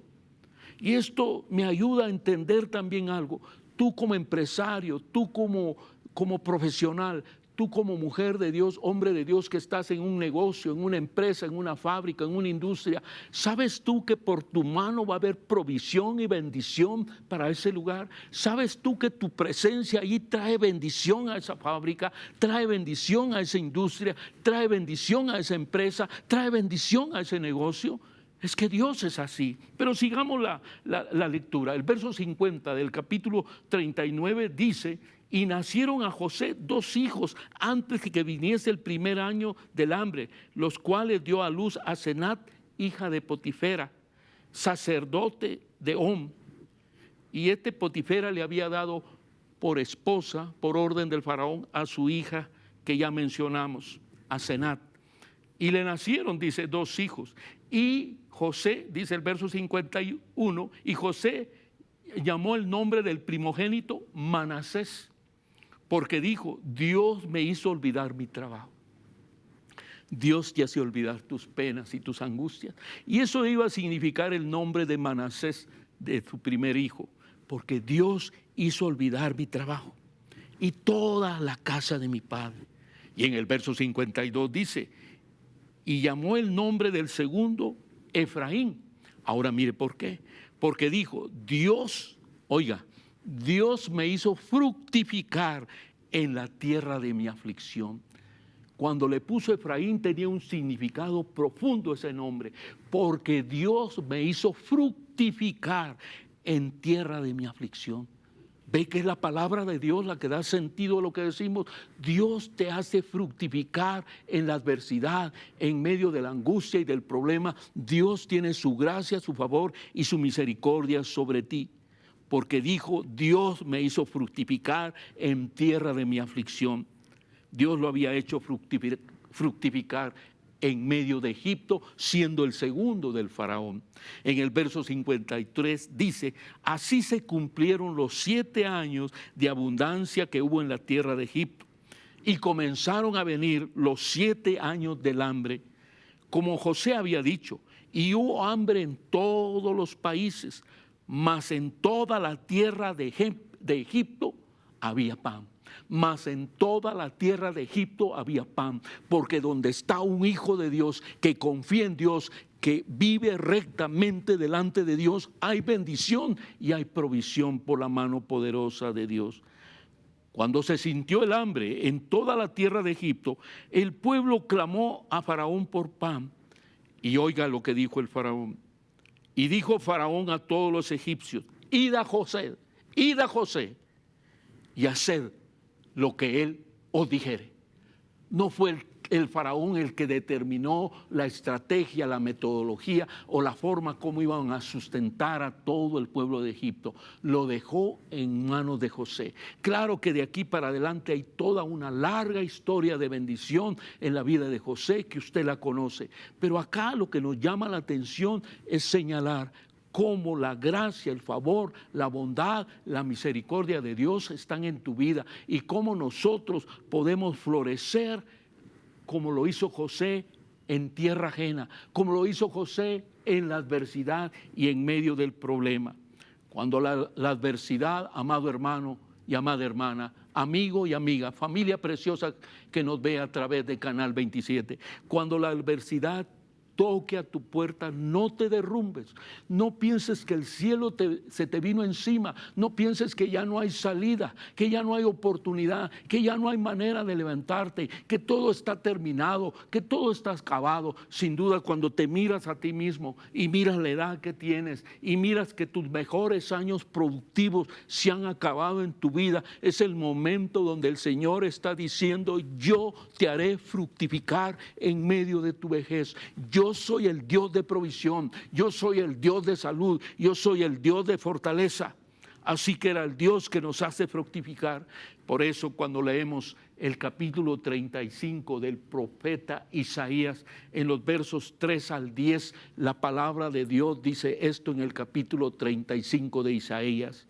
Y esto me ayuda a entender también algo. Tú como empresario, tú como profesional, tú como mujer de Dios, hombre de Dios que estás en un negocio, en una empresa, en una fábrica, en una industria, ¿sabes tú que por tu mano va a haber provisión y bendición para ese lugar? ¿Sabes tú que tu presencia ahí trae bendición a esa fábrica, trae bendición a esa industria, trae bendición a esa empresa, trae bendición a ese negocio? Es que Dios es así. Pero sigamos la lectura. El verso 50 del capítulo 39 dice: y nacieron a José 2 hijos antes de que viniese el primer año del hambre, los cuales dio a luz a Senat, hija de Potifera, sacerdote de On. Y Potifera le había dado por esposa, por orden del faraón, a su hija que ya mencionamos, a Senat. Y le nacieron, dice, 2 hijos. Y José, dice el verso 51, y José llamó el nombre del primogénito Manasés, porque dijo: Dios me hizo olvidar mi trabajo. Dios te hace olvidar tus penas y tus angustias. Y eso iba a significar el nombre de Manasés, de su primer hijo, porque Dios hizo olvidar mi trabajo y toda la casa de mi padre. Y en el verso 52 dice, y llamó el nombre del segundo Efraín. Ahora mire por qué. Porque dijo, Dios, oiga, Dios me hizo fructificar en la tierra de mi aflicción. Cuando le puso Efraín tenía un significado profundo ese nombre, porque Dios me hizo fructificar en tierra de mi aflicción. Ve que es la palabra de Dios la que da sentido a lo que decimos. Dios te hace fructificar en la adversidad, en medio de la angustia y del problema. Dios tiene su gracia, su favor y su misericordia sobre ti. Porque dijo, Dios me hizo fructificar en tierra de mi aflicción. Dios lo había hecho fructificar en medio de Egipto, siendo el segundo del faraón. En el verso 53 dice, así se cumplieron los 7 años de abundancia que hubo en la tierra de Egipto, y comenzaron a venir los 7 años del hambre, como José había dicho, y hubo hambre en todos los países, mas en toda la tierra de Egipto había pan. Mas en toda la tierra de Egipto había pan, porque donde está un hijo de Dios que confía en Dios, que vive rectamente delante de Dios, hay bendición y hay provisión por la mano poderosa de Dios. Cuando se sintió el hambre en toda la tierra de Egipto, el pueblo clamó a Faraón por pan. Y oiga lo que dijo el Faraón. Y dijo Faraón a todos los egipcios, id a José, y haced lo que él os dijere. No fue el faraón el que determinó la estrategia, la metodología o la forma como iban a sustentar a todo el pueblo de Egipto. Lo dejó en manos de José. Claro que de aquí para adelante hay toda una larga historia de bendición en la vida de José que usted la conoce. Pero acá lo que nos llama la atención es señalar cómo la gracia, el favor, la bondad, la misericordia de Dios están en tu vida y cómo nosotros podemos florecer como lo hizo José en tierra ajena, como lo hizo José en la adversidad y en medio del problema. Cuando la adversidad, amado hermano y amada hermana, amigo y amiga, familia preciosa que nos ve a través de Canal 27, cuando la adversidad toque a tu puerta, no te derrumbes, no pienses que el cielo se te vino encima, no pienses que ya no hay salida, que ya no hay oportunidad, que ya no hay manera de levantarte, que todo está terminado, que todo está acabado. Sin duda, cuando te miras a ti mismo y miras la edad que tienes y miras que tus mejores años productivos se han acabado en tu vida, es el momento donde el Señor está diciendo, yo te haré fructificar en medio de tu vejez. Yo soy el Dios de provisión, yo soy el Dios de salud, yo soy el Dios de fortaleza. Así que era el Dios que nos hace fructificar. Por eso cuando leemos el capítulo 35 del profeta Isaías, en los versos 3 al 10, la palabra de Dios dice esto en el capítulo 35 de Isaías.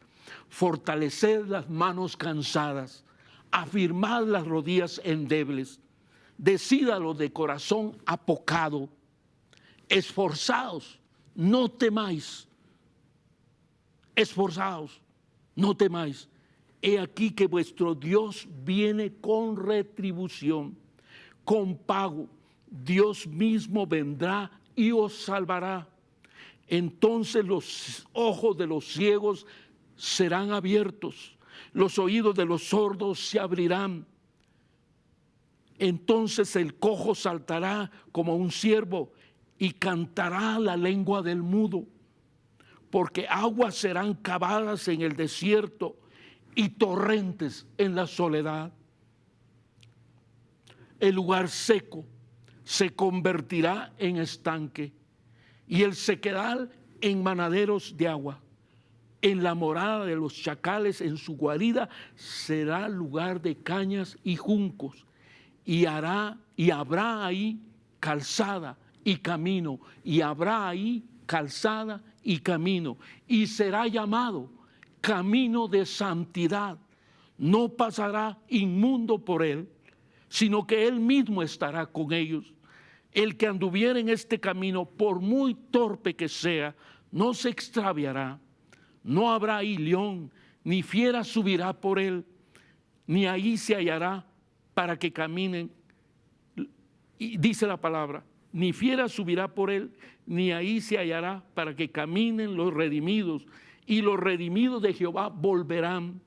Fortaleced las manos cansadas, afirmad las rodillas endebles, decídalo de corazón apocado, esforzaos, no temáis, esforzaos, no temáis. He aquí que vuestro Dios viene con retribución, con pago. Dios mismo vendrá y os salvará. Entonces los ojos de los ciegos serán abiertos, los oídos de los sordos se abrirán. Entonces el cojo saltará como un ciervo y cantará la lengua del mudo, porque aguas serán cavadas en el desierto y torrentes en la soledad. El lugar seco se convertirá en estanque y el sequedal en manaderos de agua. En la morada de los chacales, en su guarida, será lugar de cañas y juncos, y habrá ahí calzada y camino, y habrá ahí calzada y camino, y será llamado camino de santidad. No pasará inmundo por él, sino que él mismo estará con ellos. El que anduviera en este camino, por muy torpe que sea, no se extraviará. No habrá ahí león, ni fiera subirá por él, ni ahí se hallará para que caminen. Y dice la palabra, ni fiera subirá por él, ni ahí se hallará, para que caminen los redimidos. Y los redimidos de Jehová volverán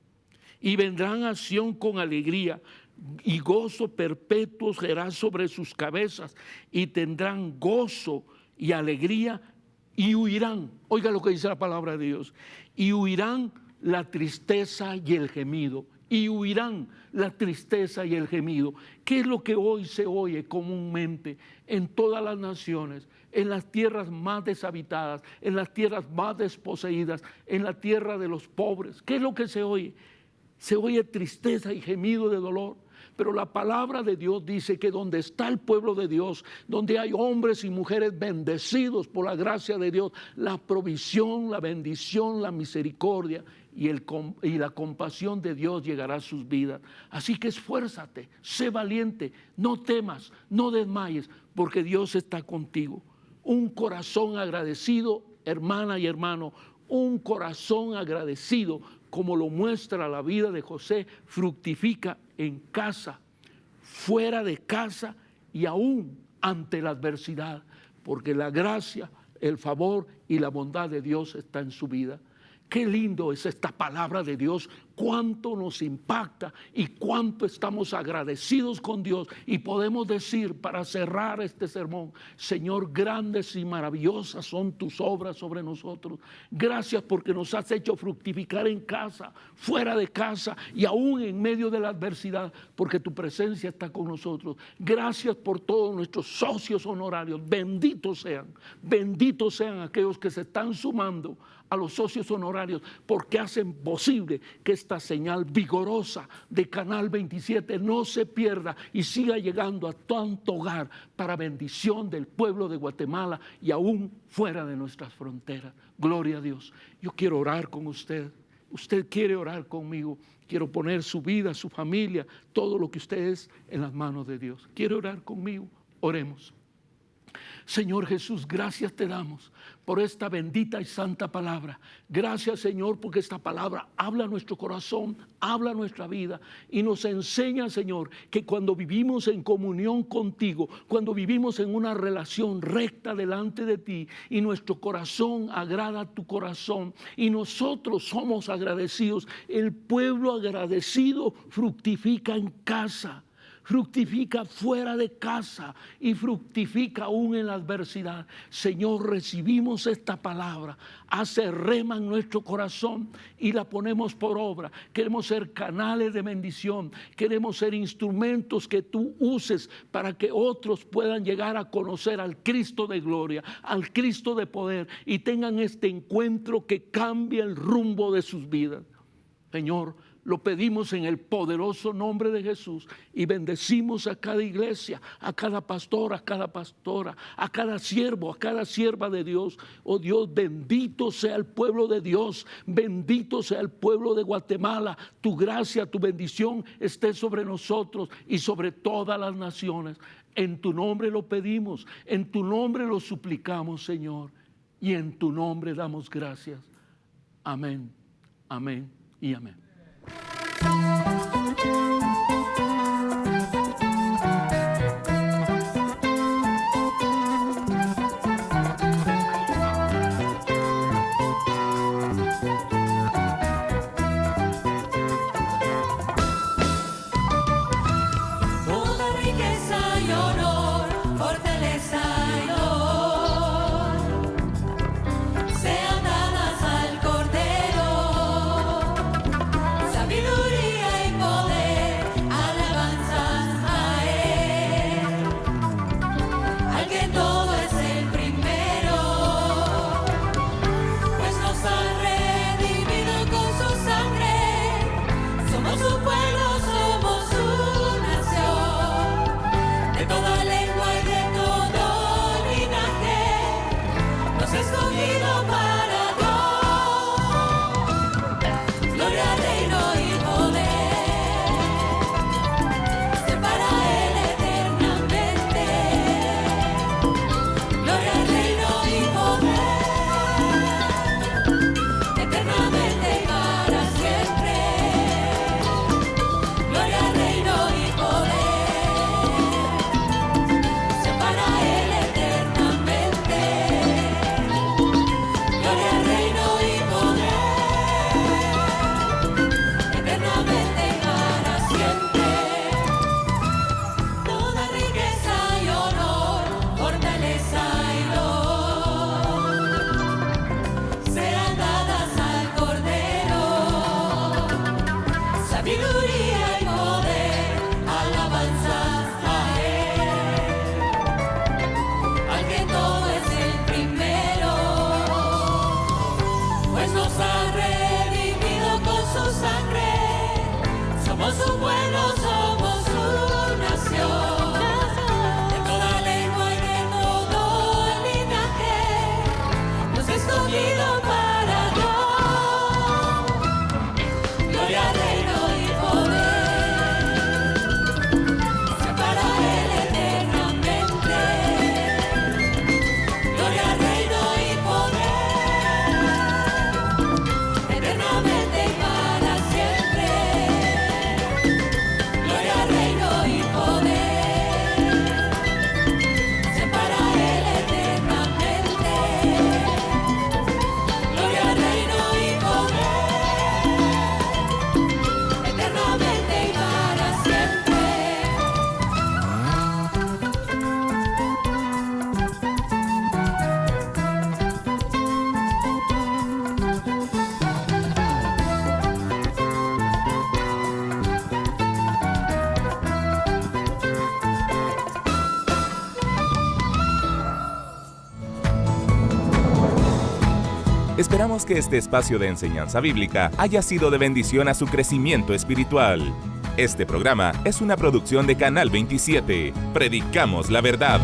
y vendrán a Sión con alegría, y gozo perpetuo será sobre sus cabezas, y tendrán gozo y alegría, y huirán. Oiga lo que dice la palabra de Dios. Y huirán la tristeza y el gemido. Y huirán la tristeza y el gemido. ¿Qué es lo que hoy se oye comúnmente en todas las naciones? En las tierras más deshabitadas, en las tierras más desposeídas, en la tierra de los pobres. ¿Qué es lo que se oye? Se oye tristeza y gemido de dolor. Pero la palabra de Dios dice que donde está el pueblo de Dios, donde hay hombres y mujeres bendecidos por la gracia de Dios, la provisión, la bendición, la misericordia y la compasión de Dios llegará a sus vidas. Así que esfuérzate, sé valiente, no temas, no desmayes, porque Dios está contigo. Un corazón agradecido, hermana y hermano, un corazón agradecido, como lo muestra la vida de José, fructifica en casa, fuera de casa y aún ante la adversidad, porque la gracia, el favor y la bondad de Dios está en su vida. Qué lindo es esta palabra de Dios, cuánto nos impacta y cuánto estamos agradecidos con Dios. Y podemos decir, para cerrar este sermón, Señor, grandes y maravillosas son tus obras sobre nosotros. Gracias porque nos has hecho fructificar en casa, fuera de casa y aún en medio de la adversidad, porque tu presencia está con nosotros. Gracias por todos nuestros socios honorarios. Benditos sean aquellos que se están sumando a los socios honorarios, porque hacen posible que esta señal vigorosa de Canal 27 no se pierda y siga llegando a tanto hogar para bendición del pueblo de Guatemala y aún fuera de nuestras fronteras. Gloria a Dios. Yo quiero orar con usted. Usted quiere orar conmigo. Quiero poner su vida, su familia, todo lo que usted es en las manos de Dios. ¿Quiere orar conmigo? Oremos. Señor Jesús, gracias te damos por esta bendita y santa palabra. Gracias, Señor, porque esta palabra habla a nuestro corazón, habla a nuestra vida y nos enseña, Señor, que cuando vivimos en comunión contigo, cuando vivimos en una relación recta delante de ti y nuestro corazón agrada a tu corazón y nosotros somos agradecidos, el pueblo agradecido fructifica en casa, fructifica fuera de casa y fructifica aún en la adversidad. Señor, recibimos esta palabra, hace rema en nuestro corazón y la ponemos por obra. Queremos ser canales de bendición, queremos ser instrumentos que tú uses para que otros puedan llegar a conocer al Cristo de gloria, al Cristo de poder y tengan este encuentro que cambie el rumbo de sus vidas. Señor, lo pedimos en el poderoso nombre de Jesús y bendecimos a cada iglesia, a cada pastor, a cada pastora, a cada siervo, a cada sierva de Dios. Oh Dios, bendito sea el pueblo de Dios, bendito sea el pueblo de Guatemala. Tu gracia, tu bendición esté sobre nosotros y sobre todas las naciones. En tu nombre lo pedimos, en tu nombre lo suplicamos, Señor, y en tu nombre damos gracias. Amén, amén y amén.
Somos su pueblo, somos su nación, de toda la
Esperamos que este espacio de enseñanza bíblica haya sido de bendición a su crecimiento espiritual. Este programa es una producción de Canal 27. Predicamos la verdad.